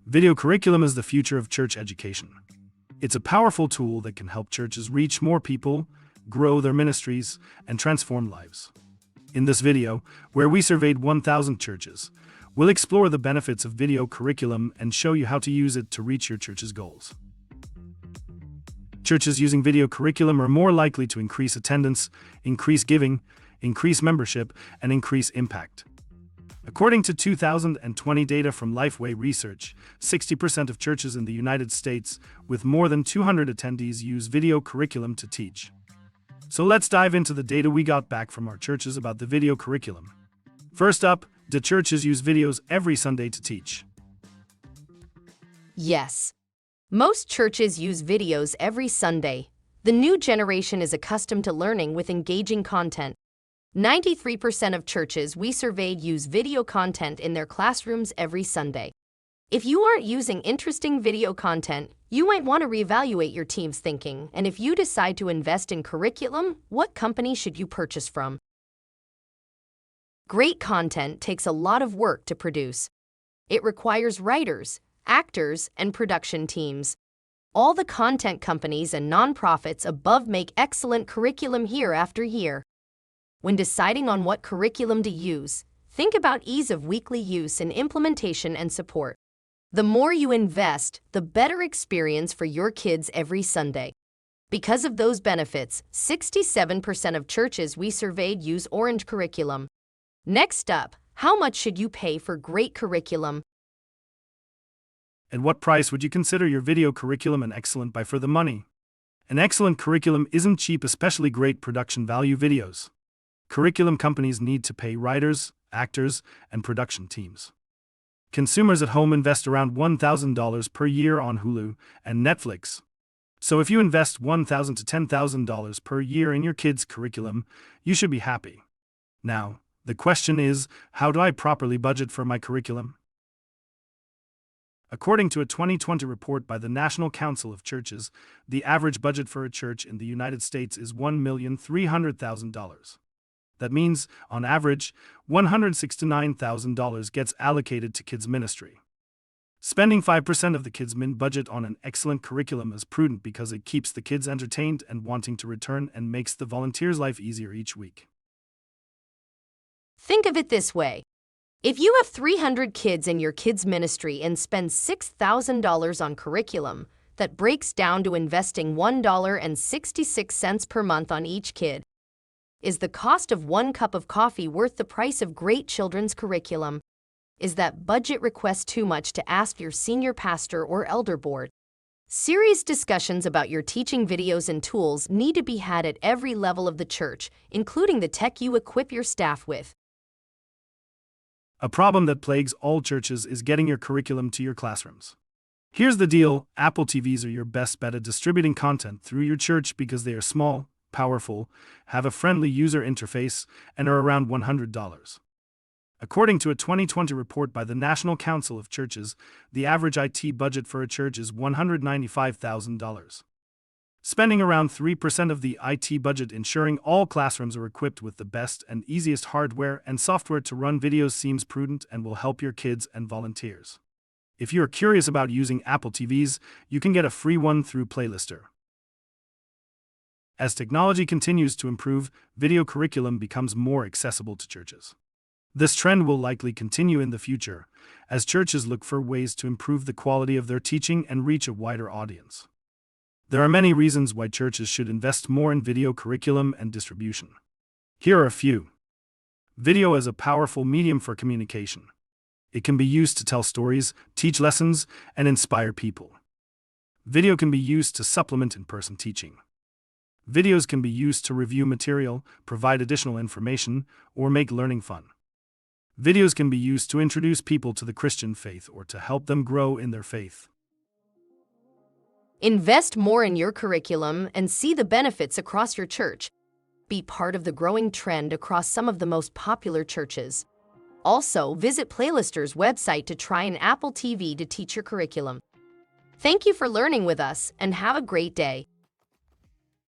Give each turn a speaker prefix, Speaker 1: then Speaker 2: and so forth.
Speaker 1: Video curriculum is the future of church education. It's a powerful tool that can help churches reach more people, grow their ministries, and transform lives. In this video, where we surveyed 1,000 churches, we'll explore the benefits of video curriculum and show you how to use it to reach your church's goals. Churches using video curriculum are more likely to increase attendance, increase giving, increase membership, and increase impact. According to 2020 data from Lifeway Research, 60% of churches in the United States with more than 200 attendees use video curriculum to teach. So let's dive into the data we got back from our churches about the video curriculum. First up, do churches use videos every Sunday to teach?
Speaker 2: Yes. Most churches use videos every Sunday. The new generation is accustomed to learning with engaging content. 93% of churches we surveyed use video content in their classrooms every Sunday. If you aren't using interesting video content, you might want to reevaluate your team's thinking, and if you decide to invest in curriculum, what company should you purchase from? Great content takes a lot of work to produce. It requires writers, actors, and production teams. All the content companies and nonprofits above make excellent curriculum year after year. When deciding on what curriculum to use, think about ease of weekly use and implementation and support. The more you invest, the better experience for your kids every Sunday. Because of those benefits, 67% of churches we surveyed use orange curriculum. Next up, how much should you pay for great curriculum?
Speaker 1: At what price would you consider your video curriculum an excellent buy for the money? An excellent curriculum isn't cheap, especially great production value videos. Curriculum companies need to pay writers, actors, and production teams. Consumers at home invest around $1,000 per year on Hulu and Netflix. So if you invest $1,000 to $10,000 per year in your kids' curriculum, you should be happy. Now, the question is, how do I properly budget for my curriculum? According to a 2020 report by the National Council of Churches, the average budget for a church in the United States is $1,300,000. That means, on average, $169,000 gets allocated to kids' ministry. Spending 5% of the kids' min budget on an excellent curriculum is prudent because it keeps the kids entertained and wanting to return and makes the volunteers' life easier each week.
Speaker 2: Think of it this way. If you have 300 kids in your kids' ministry and spend $6,000 on curriculum, that breaks down to investing $1.66 per month on each kid. Is the cost of 1 cup of coffee worth the price of great children's curriculum? Is that budget request too much to ask your senior pastor or elder board? Serious discussions about your teaching videos and tools need to be had at every level of the church, including the tech you equip your staff with.
Speaker 1: A problem that plagues all churches is getting your curriculum to your classrooms. Here's the deal: Apple TVs are your best bet at distributing content through your church because they are small, powerful, have a friendly user interface, and are around $100. According to a 2020 report by the National Council of Churches, the average IT budget for a church is $195,000. Spending around 3% of the IT budget ensuring all classrooms are equipped with the best and easiest hardware and software to run videos seems prudent and will help your kids and volunteers. If you're curious about using Apple TVs, you can get a free one through Playlister. As technology continues to improve, video curriculum becomes more accessible to churches. This trend will likely continue in the future, as churches look for ways to improve the quality of their teaching and reach a wider audience. There are many reasons why churches should invest more in video curriculum and distribution. Here are a few. Video is a powerful medium for communication. It can be used to tell stories, teach lessons, and inspire people. Video can be used to supplement in-person teaching. Videos can be used to review material, provide additional information, or make learning fun. Videos can be used to introduce people to the Christian faith or to help them grow in their faith.
Speaker 2: Invest more in your curriculum and see the benefits across your church. Be part of the growing trend across some of the most popular churches. Also, visit Playlister's website to try an Apple TV to teach your curriculum. Thank you for learning with us and have a great day.